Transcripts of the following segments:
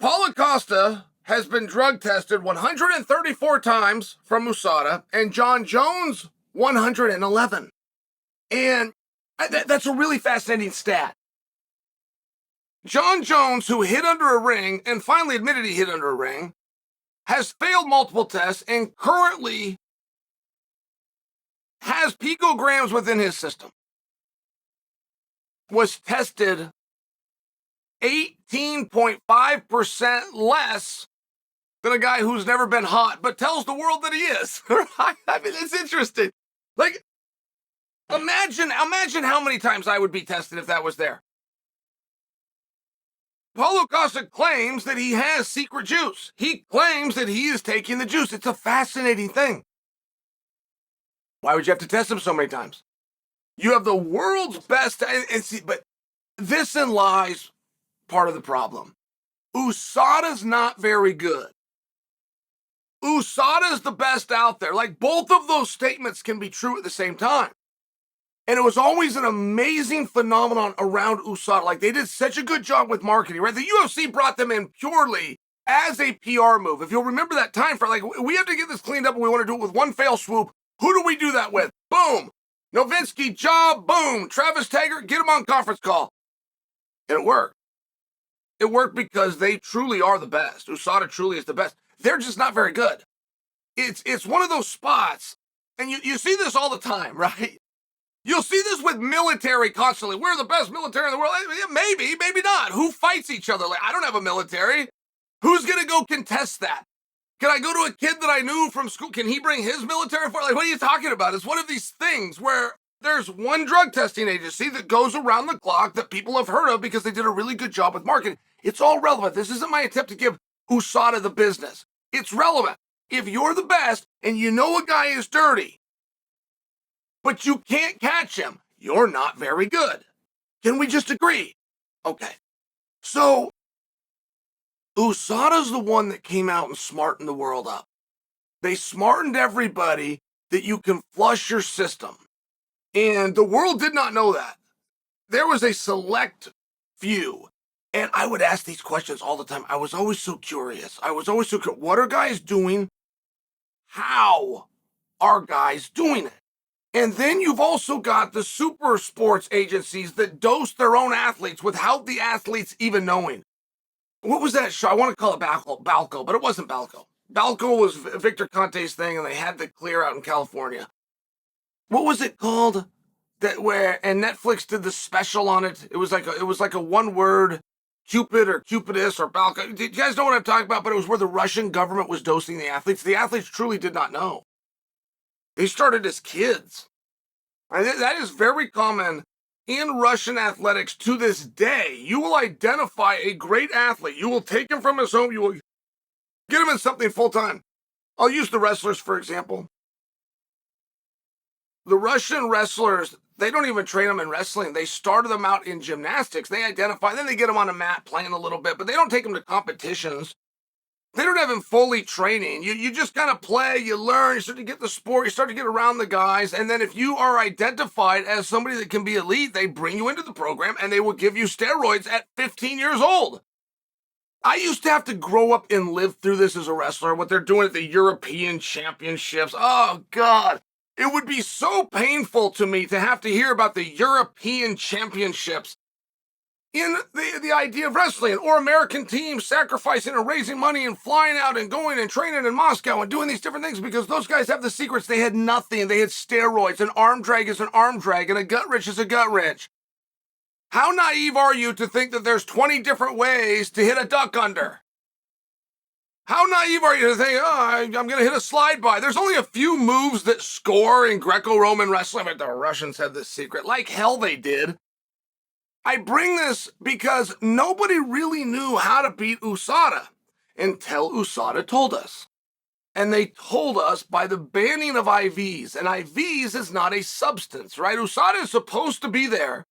Paulo Costa has been drug tested 134 times from USADA, and Jon Jones 111. And that's a really fascinating stat. Jon Jones, who hid under a ring and finally admitted he hid under a ring, has failed multiple tests and currently has picograms within his system. Was tested 18.5% less than a guy who's never been hot, but tells the world that he is. I mean, it's interesting. Like, imagine how many times I would be tested if that was there. Paulo Costa claims that he has secret juice. He claims that he is taking the juice. It's a fascinating thing. Why would you have to test him so many times? You have the world's best, and see, but this in lies part of the problem. USADA's not very good. USADA's the best out there. Like, both of those statements can be true at the same time. And it was always an amazing phenomenon around USADA. Like, they did such a good job with marketing, right? The UFC brought them in purely as a PR move. If you'll remember that time frame, like, we have to get this cleaned up and we want to do it with one fell swoop. Who do we do that with? Boom. Nowitzki, job, boom. Travis Taggart, get him on conference call. And it worked. It worked because they truly are the best. USADA truly is the best. They're just not very good. It's one of those spots, and you see this all the time, right? You'll see this with military constantly. We're the best military in the world. Yeah, maybe not. Who fights each other? Like, I don't have a military. Who's going to go contest that? Can I go to a kid that I knew from school? Can he bring his military for? Like, what are you talking about? It's one of these things where there's one drug testing agency that goes around the clock that people have heard of because they did a really good job with marketing. It's all relevant. This isn't my attempt to give USADA the business. It's relevant. If you're the best and you know a guy is dirty, but you can't catch him, you're not very good. Can we just agree? Okay. So, USADA's the one that came out and smartened the world up. They smartened everybody that you can flush your system. And the world did not know that. There was a select few. And I would ask these questions all the time. I was always so curious. What are guys doing? How are guys doing it? And then you've also got the super sports agencies that dose their own athletes without the athletes even knowing. What was that show? I want to call it Balco, but it wasn't Balco. Balco was Victor Conte's thing, and they had the clear out in California. What was it called? And Netflix did the special on it. It was like a one word, Cupid or Cupidus or Balco. Do you guys know what I'm talking about? But it was where the Russian government was dosing the athletes. The athletes truly did not know. They started as kids. And that is very common in Russian athletics to this day. You will identify a great athlete. You will take him from his home. You will get him in something full time. I'll use the wrestlers, for example. The Russian wrestlers, they don't even train them in wrestling. They started them out in gymnastics. They identify, then they get them on a mat playing a little bit, but they don't take them to competitions. They don't have them fully training. You just kind of play, you learn, you start to get the sport, you start to get around the guys, and then if you are identified as somebody that can be elite, they bring you into the program and they will give you steroids at 15 years old. I used to have to grow up and live through this as a wrestler, what they're doing at the European Championships. Oh, God. It would be so painful to me to have to hear about the European Championships in the idea of wrestling, or American teams sacrificing and raising money and flying out and going and training in Moscow and doing these different things because those guys have the secrets. They had nothing. They had steroids. An arm drag is an arm drag, and a gut wrench is a gut wrench. How naive are you to think that there's 20 different ways to hit a duck under? How naive are you to think, I'm going to hit a slide by? There's only a few moves that score in Greco-Roman wrestling, but the Russians have this secret. Like hell they did. I bring this because nobody really knew how to beat USADA until USADA told us. And they told us by the banning of IVs. And IVs is not a substance, right? USADA is supposed to be there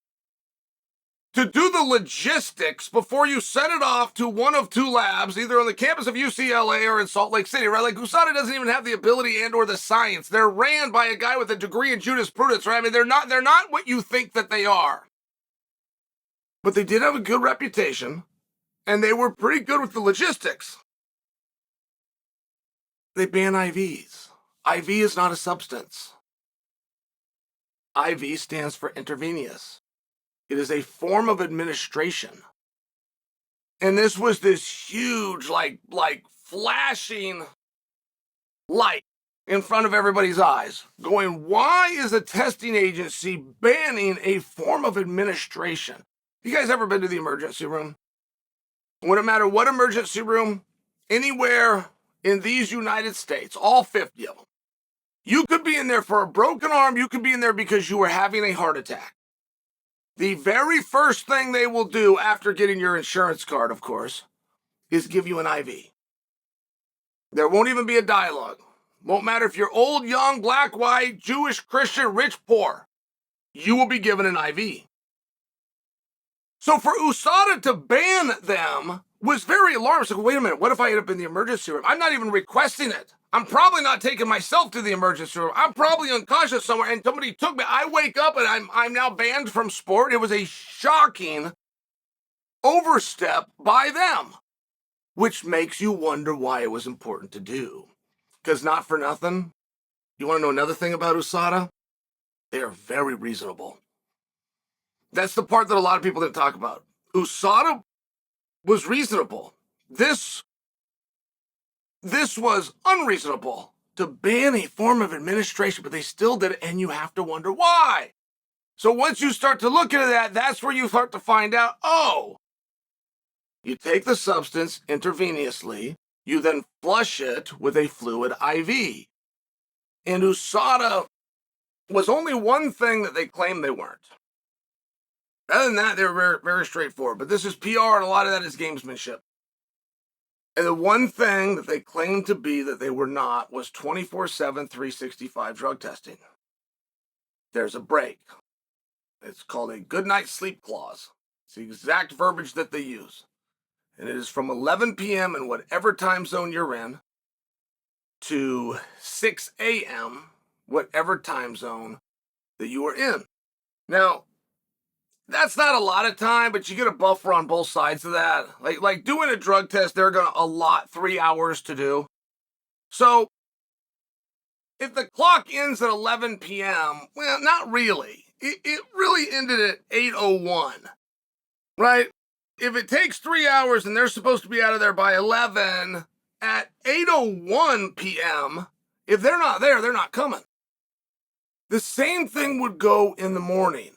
to do the logistics before you send it off to one of two labs, either on the campus of UCLA or in Salt Lake City, right? Like, USADA doesn't even have the ability and or the science. They're ran by a guy with a degree in jurisprudence, right? I mean, they're not what you think that they are. But they did have a good reputation, and they were pretty good with the logistics. They ban IVs. IV is not a substance. IV stands for intravenous. It is a form of administration. And this was this huge, like flashing light in front of everybody's eyes, going, why is a testing agency banning a form of administration? You guys ever been to the emergency room? Wouldn't matter what emergency room, anywhere in these United States, all 50 of them. You could be in there for a broken arm. You could be in there because you were having a heart attack. The very first thing they will do after getting your insurance card, of course, is give you an IV. There won't even be a dialogue. Won't matter if you're old, young, black, white, Jewish, Christian, rich, poor. You will be given an IV. So for USADA to ban them was very alarming. So wait a minute, what if I end up in the emergency room? I'm not even requesting it. I'm probably not taking myself to the emergency room. I'm probably unconscious somewhere and somebody took me. I wake up and I'm now banned from sport. It was a shocking overstep by them, which makes you wonder why it was important to do. Because not for nothing, you want to know another thing about USADA? They are very reasonable. That's the part that a lot of people didn't talk about. USADA was reasonable. This was unreasonable to ban a form of administration, but they still did it, and you have to wonder why. So once you start to look into that, that's where you start to find out, oh, you take the substance intravenously, you then flush it with a fluid IV. And USADA was only one thing that they claimed they weren't. Other than that, they were very, very straightforward. But this is PR, and a lot of that is gamesmanship. And the one thing that they claimed to be that they were not was 24/7, 365 drug testing. There's a break. It's called a good night sleep clause. It's the exact verbiage that they use. And it is from 11 p.m. in whatever time zone you're in to 6 a.m., whatever time zone that you are in. Now, that's not a lot of time, but you get a buffer on both sides of that. Like doing a drug test, they're going to allot 3 hours to do. So if the clock ends at 11 p.m., well, not really. It really ended at 8:01, right? If it takes 3 hours and they're supposed to be out of there by 11, at 8:01 p.m., if they're not there, they're not coming. The same thing would go in the morning,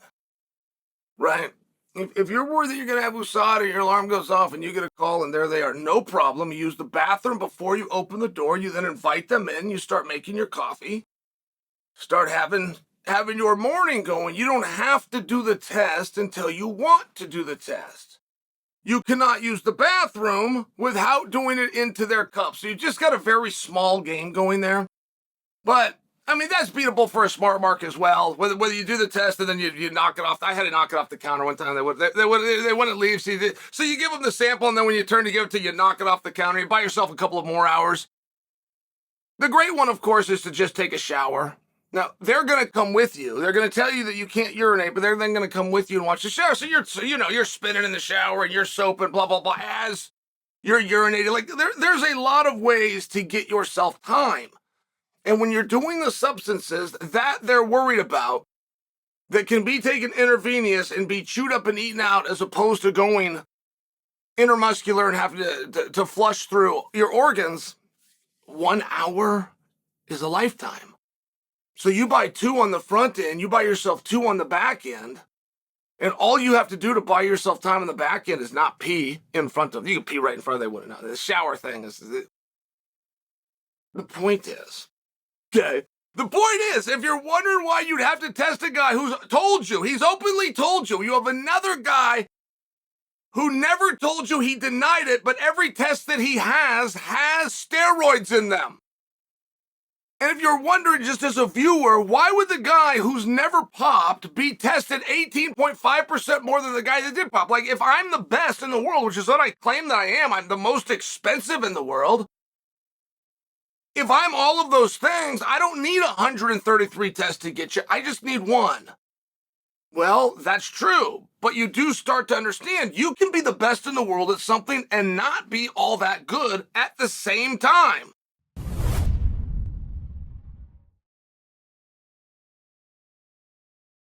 right? If you're worried that you're going to have USADA, your alarm goes off and you get a call and there they are, no problem. You use the bathroom before you open the door. You then invite them in. You start making your coffee. Start having your morning going. You don't have to do the test until you want to do the test. You cannot use the bathroom without doing it into their cup. So you just got a very small game going there. But, I mean, that's beatable for a smart mark as well. Whether you do the test and then you knock it off. I had to knock it off the counter one time. They wouldn't leave. So you give them the sample, and then when you turn to give it to you, knock it off the counter. You buy yourself a couple of more hours. The great one, of course, is to just take a shower. Now, they're going to come with you. They're going to tell you that you can't urinate, but they're then going to come with you and watch the shower. So you're spinning in the shower and you're soaping, blah, blah, blah, as you're urinating. Like, there's a lot of ways to get yourself time. And when you're doing the substances that they're worried about that can be taken intravenous and be chewed up and eaten out as opposed to going intramuscular and having to flush through your organs, 1 hour is a lifetime. So you buy 2 on the front end, you buy yourself 2 on the back end, and all you have to do to buy yourself time on the back end is not pee in front of, you can pee right in front of, they wouldn't know. The shower thing is, the point is, okay, the point is, if you're wondering why you'd have to test a guy who's told you, he's openly told you have another guy who never told you, he denied it, but every test that he has steroids in them. And if you're wondering just as a viewer, why would the guy who's never popped be tested 18.5% more than the guy that did pop? Like, if I'm the best in the world, which is what I claim that I am, I'm the most expensive in the world. If I'm all of those things, I don't need 133 tests to get you. I just need 1. Well, that's true. But you do start to understand you can be the best in the world at something and not be all that good at the same time.